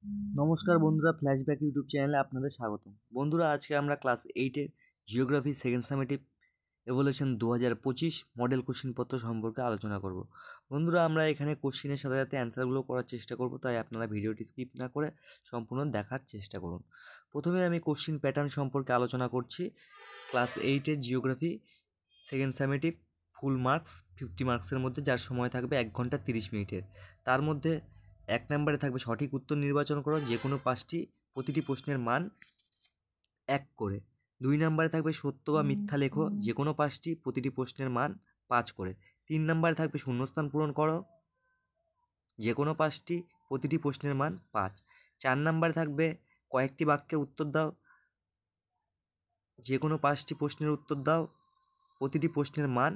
নমস্কার বন্ধুরা, flashback YouTube চ্যানেলে আপনাদের স্বাগতম। বন্ধুরা, আজকে আমরা ক্লাস 8-এর geography second summative evaluation 2025 model কোশ্চিনপত্র সম্পর্কে আলোচনা করব। বন্ধুরা, আমরা এখানে কোশ্চিনের সাথে সাথে অ্যান্সারগুলো করার চেষ্টা করব, তাই আপনারা ভিডিওটি স্কিপ না করে সম্পূর্ণ দেখার চেষ্টা করুন। প্রথমে আমি কোশ্চিন প্যাটার্ন সম্পর্কে আলোচনা করছি। ক্লাস 8-এর geography second summative full marks 50 মার্কসের মধ্যে, যার সময় থাকবে 1 ঘন্টা 30 মিনিটের। তার মধ্যে 1 নম্বরে থাকবে সঠিক উত্তর নির্বাচন করো, যে কোনো 5টি, প্রতিটি প্রশ্নের মান 1 করে। 2 নম্বরে থাকবে সত্য বা মিথ্যা লেখো, যে কোনো 5টি, প্রতিটি প্রশ্নের মান 5 করে। 3 নম্বরে থাকবে শূন্যস্থান পূরণ করো, যে কোনো 5টি, প্রতিটি প্রশ্নের মান 5। 4 নম্বরে থাকবে কয়েকটি বাক্যে উত্তর দাও, যে কোনো 5টি প্রশ্নের উত্তর দাও, প্রতিটি প্রশ্নের মান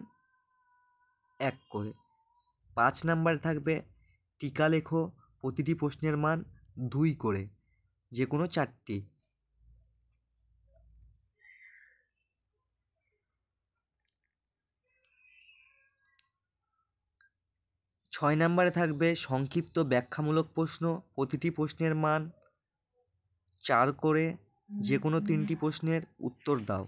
1 করে। 5 নম্বরে থাকবে টিকা লেখো, প্রতিটি প্রশ্নের মান 2 করে, যে কোনো 4টি। 6 নম্বরে থাকবে সংক্ষিপ্ত ব্যাখ্যামূলক প্রশ্ন, প্রতিটি প্রশ্নের মান 4 করে, যে কোনো 3টি প্রশ্নের উত্তর দাও।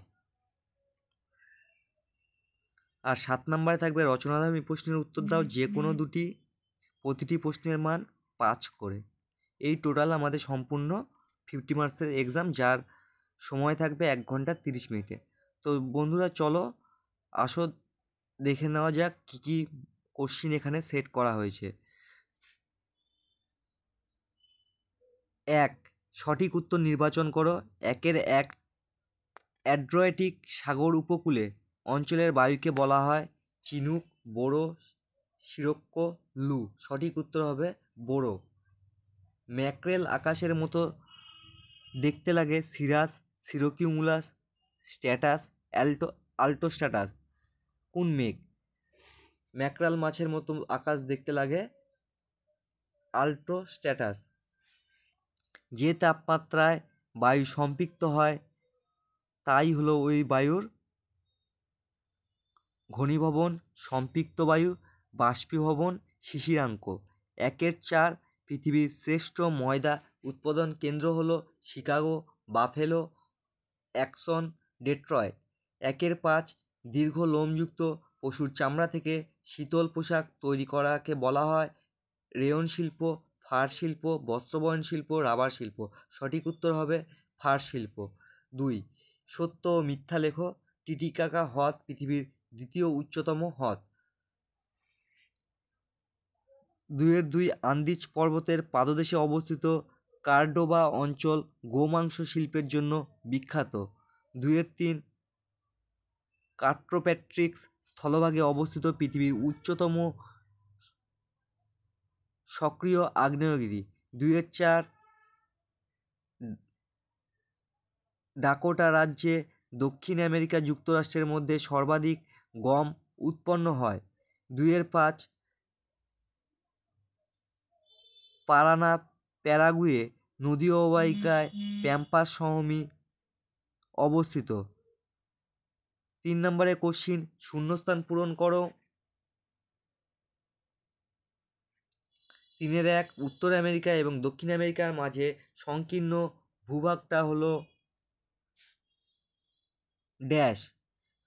আর 7 নম্বরে থাকবে রচনাধর্মী প্রশ্নের উত্তর দাও, যে কোনো 2টি, প্রতিটি প্রশ্নের মান 5 করে। এই টোটাল আমাদের সম্পূর্ণ 50 মার্কসের এক্সাম, যার সময় থাকবে 1 ঘন্টা 30 মিনিটে। তো বন্ধুরা, চলো আসো দেখে নেওয়া যাক কী কী কোশ্চিন এখানে সেট করা হয়েছে। 1, সঠিক উত্তর নির্বাচন করো। 1-এর 1, অ্যাড্রিয়াটিক সাগর উপকূলে অঞ্চলের বায়ুকে বলা হয় চিনুক, বোরো, সিরক্কো, লু। সঠিক উত্তর হবে বোরো। ম্যাকরেল আকাশের মতো দেখতে লাগে, সিরাস, সিরোকিউমুলাস, স্ট্যাটাস, আল্টোস্ট্যাটাস। কোন মেঘ? ম্যাকরাল মাছের মতো আকাশ দেখতে লাগে, আল্টোস্ট্যাটাস। যে তাপমাত্রায় বায়ু সম্পৃক্ত হয় তাই হলো ওই বায়ুর ঘনীভবন, সম্পৃক্ত বায়ু, বাষ্পীভবন, শিশিরাঙ্ক। 1-এর 4, পৃথিবীর শ্রেষ্ঠ ময়দা উৎপাদন কেন্দ্র হলো শিকাগো, বাফেলো, অ্যাকসন, ডেট্রয়েট। 1-এর 5, দীর্ঘ লোমযুক্ত পশুর চামড়া থেকে শীতল পোশাক তৈরি করাকে বলা হয় রেয়ন শিল্প, ফার শিল্প, বস্ত্রবয়ন শিল্প, রাবার শিল্প। সঠিক উত্তর হবে ফার শিল্প। 2, সত্য ও মিথ্যা লেখো। টিটিকাকা হ্রদ পৃথিবীর দ্বিতীয় উচ্চতম হ্রদ। 2-এর 2, আন্দিজ পর্বতের পাদদেশে অবস্থিত কার্ডোবা অঞ্চল গোমাংস শিল্পের জন্য বিখ্যাত। 2-এর 3, কার্টোপ্যাট্রিক্স স্থলভাগে অবস্থিত পৃথিবীর উচ্চতম সক্রিয় আগ্নেয়গিরি। 2-এর 4, ডাকোটা রাজ্যে দক্ষিণ আমেরিকা যুক্তরাষ্ট্রের মধ্যে সর্বাধিক গম উৎপন্ন হয়। 2-এর 5, পারানা প্যারাগুয়ে নদী অববাহিকায় প্যাম্পাস সমভূমি অবস্থিত। 3 নম্বরে কোশ্চিন, শূন্যস্থান পূরণ করো। 3-এর 1, উত্তর আমেরিকা এবং দক্ষিণ আমেরিকার মাঝে সংকীর্ণ ভূভাগটা হলো ড্যাশ।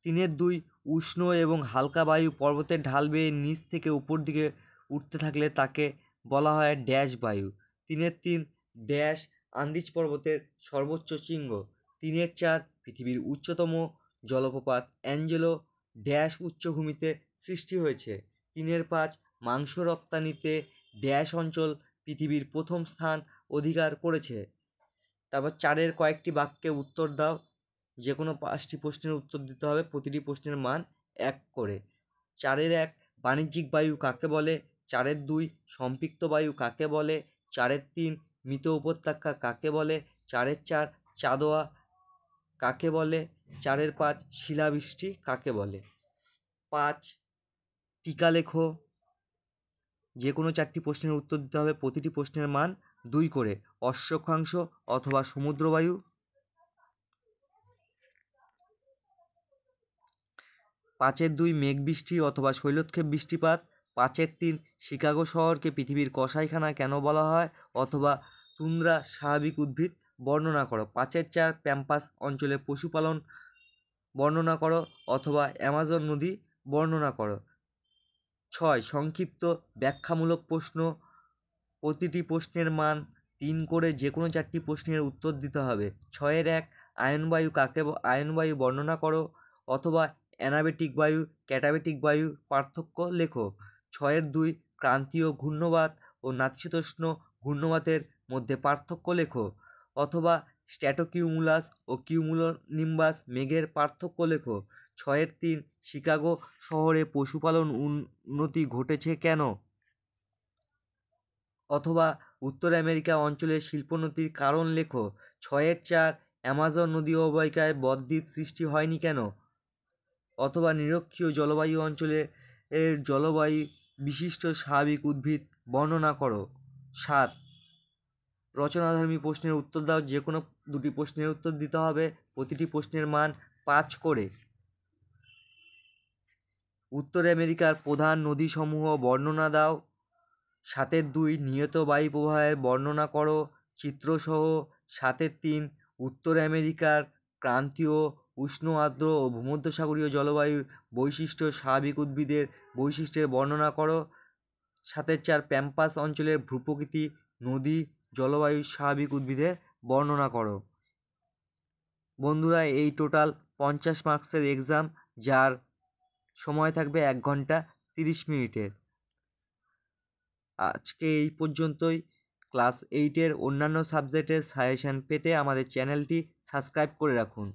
3-এর 2, উষ্ণ এবং হালকা বায়ু পর্বতের ঢাল বেয়ে নিচ থেকে উপর দিকে উঠতে থাকলে তাকে বলা হয় ড্যাশ বায়ু। 3-এর 3, ড্যাশ আন্দিজ পর্বতের সর্বোচ্চ শৃঙ্গ। 3-এর 4, পৃথিবীর উচ্চতম জলপ্রপাত অ্যাঞ্জেলো ড্যাশ উচ্চভূমিতে সৃষ্টি হয়েছে। 3-এর 5, মাংস রপ্তানিতে ড্যাশ অঞ্চল পৃথিবীর প্রথম স্থান অধিকার করেছে। তারপর 4-এর কয়েকটি বাক্যে উত্তর দাও, যে কোনো 5টি প্রশ্নের উত্তর দিতে হবে, প্রতিটি প্রশ্নের মান 1 করে। 4-এর 1, বাণিজ্যিক বায়ু কাকে বলে? 4-এর 2, সম্পৃক্ত বায়ু কাকে বলে? 4-এর 3, মৃত উপত্যকা কাকে বলে? 4-এর 4, চাঁদোয়া কাকে বলে? 4-এর 5, শিলাবৃষ্টি কাকে বলে? 5, টিকা লেখো। যে কোনো 4টি প্রশ্নের উত্তর দিতে হবে, প্রতিটি প্রশ্নের মান 2 করে। অশ্বক্ষাংশ অথবা সমুদ্রবায়ু। 5-এর 2, মেঘবৃষ্টি অথবা শৈলক্ষেপ বৃষ্টিপাত। 5-এর 3, শিকাগো শহরকে পৃথিবীর কসাইখানা কেন বলা হয় অথবা তুন্দ্রা স্বাভাবিক উদ্ভিদ বর্ণনা করো। 5-4 প্যাম্পাস অঞ্চলে পশুপালন বর্ণনা করো অথবা অ্যামাজন নদী বর্ণনা করো। 6 সংক্ষিপ্ত ব্যাখ্যামূলক প্রশ্ন, প্রতিটি প্রশ্নের মান 3 করে, যে কোনো 4টি প্রশ্নের উত্তর দিতে হবে। 6-1 আয়নবায়ু বর্ণনা করো অথবা অ্যানাবেটিক বায়ু ক্যাটাবেটিক বায়ু পার্থক্য লেখো। 6-2 ক্রান্তীয় ঘূর্ণবাত ও নাতিশীতোষ্ণ ঘূর্ণবাতের মধ্যে পার্থক্য লেখো অথবা স্ট্র্যাটোকিউমুলাস ও কিউমুলোনিম্বাস মেঘের পার্থক্য লেখো। 6-3 শিকাগো শহরে পশুপালন উন্নতি ঘটেছে কেন অথবা উত্তর আমেরিকা অঞ্চলে শিল্পোন্নতির কারণ লেখো। 6-4 অ্যামাজন নদী অববাহিকায় বদ্বীপ সৃষ্টি হয়নি কেন অথবা নিরক্ষীয় জলবায়ু অঞ্চলে এর জলবায়ু বিশিষ্ট স্বাভাবিক উদ্ভিদ বর্ণনা করো। 7 রচনাধর্মী প্রশ্নের উত্তর দাও। যে কোনো 2টি প্রশ্নের উত্তর দিতে হবে, প্রতিটি প্রশ্নের মান 5 করে। উত্তর আমেরিকার প্রধান নদীসমূহ বর্ণনা দাও। 7-2 নিয়ত বায়ু প্রবাহের বর্ণনা করো চিত্রসহ। 7-3 উত্তর আমেরিকার ক্রান্তীয় উষ্ণ আর্দ্র ও ভূমধ্যসাগরীয় জলবায়ুর বৈশিষ্ট্য স্বাভাবিক উদ্ভিদের বৈশিষ্ট্যের বর্ণনা করো। 7-4 প্যাম্পাস অঞ্চলের ভূপ্রকৃতি নদী জলবায়ু স্বাভাবিক উদ্ভিদের বর্ণনা করো। বন্ধুরা, এই টোটাল 50 মার্কসের এক্সাম, যার সময় থাকবে 1 ঘন্টা 30 মিনিটের। আজকে এই পর্যন্তই। ক্লাস 8-এর অন্যান্য সাবজেক্টের সাজেশান পেতে আমাদের চ্যানেলটি সাবস্ক্রাইব করে রাখুন।